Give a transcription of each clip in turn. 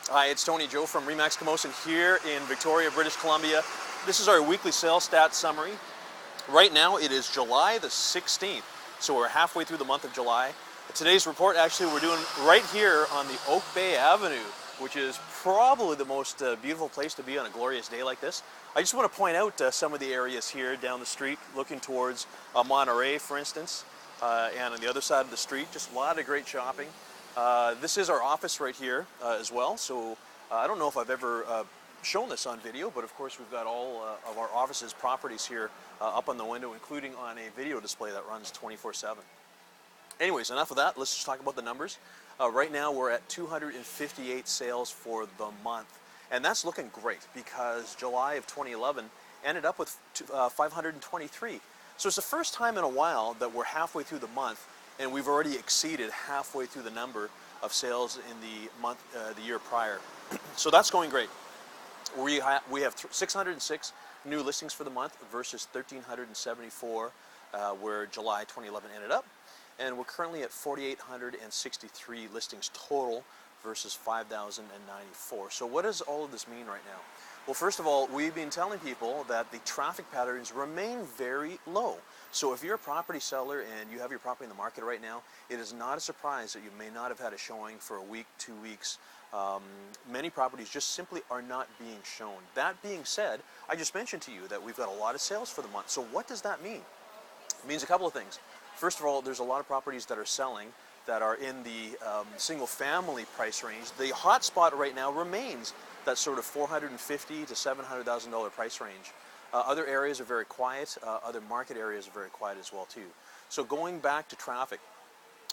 Hi, it's Tony Joe from Remax Camosun here in Victoria, British Columbia. This is our weekly sales stats summary. Right now it is July the 16th, so we're halfway through the month of July. Today's report actually we're doing right here on the Oak Bay Avenue, which is probably the most beautiful place to be on a glorious day like this. I just want to point out some of the areas here down the street looking towards Monterey, for instance, and on the other side of the street, just a lot of great shopping. This is our office right here as well, so I don't know if I've ever shown this on video, but of course we've got all of our office's properties here up on the window, including on a video display that runs 24/7. Anyways, enough of that. Let's just talk about the numbers. Right now we're at 258 sales for the month, and that's looking great because July of 2011 ended up with 523. So it's the first time in a while that we're halfway through the month and we've already exceeded halfway through the number of sales in the month, the year prior. So that's going great. We have 606 new listings for the month versus 1,374 where July 2011 ended up. And we're currently at 4,863 listings total versus 5,094. So what does all of this mean right now? Well, first of all, we've been telling people that the traffic patterns remain very low. So if you're a property seller and you have your property in the market right now, it is not a surprise that you may not have had a showing for a week, 2 weeks. Many properties just simply are not being shown. That being said, I just mentioned to you that we've got a lot of sales for the month. So what does that mean? It means a couple of things. First of all, there's a lot of properties that are selling that are in the single family price range. The hot spot right now remains that sort of $450,000 to $700,000 price range. Other areas are very quiet. Other market areas are very quiet as well too. So going back to traffic,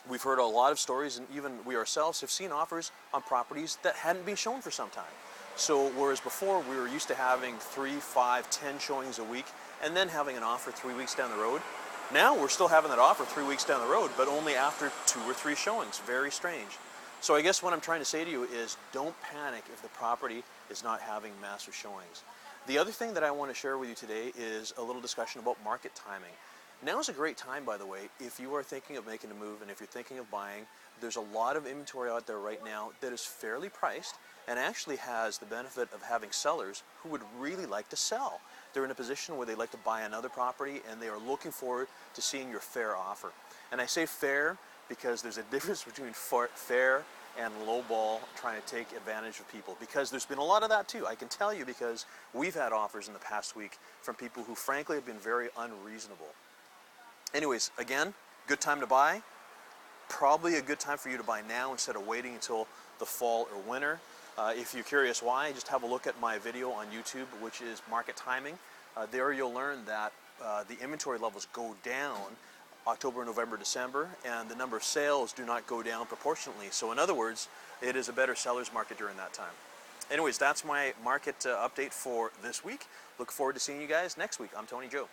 we've heard a lot of stories, and even we ourselves have seen offers on properties that hadn't been shown for some time. So whereas before we were used to having 3, 5, 10 showings a week and then having an offer 3 weeks down the road, now we're still having that offer 3 weeks down the road, but only after 2 or 3 showings. Very strange. So I guess what I'm trying to say to you is don't panic if the property is not having massive showings. The other thing that I want to share with you today is a little discussion about market timing. Now is a great time, by the way, if you are thinking of making a move and if you're thinking of buying. There's a lot of inventory out there right now that is fairly priced and actually has the benefit of having sellers who would really like to sell. They're in a position where they'd like to buy another property and they are looking forward to seeing your fair offer. And I say fair because there's a difference between fair and lowball trying to take advantage of people, because there's been a lot of that too. I can tell you because we've had offers in the past week from people who frankly have been very unreasonable. Anyways, again, good time to buy. Probably a good time for you to buy now instead of waiting until the fall or winter. If you're curious why, just have a look at my video on YouTube, which is market timing. There you'll learn that the inventory levels go down October, November, December, and the number of sales do not go down proportionately. So in other words, it is a better seller's market during that time. Anyways, that's my market update for this week. Look forward to seeing you guys next week. I'm Tony Joe.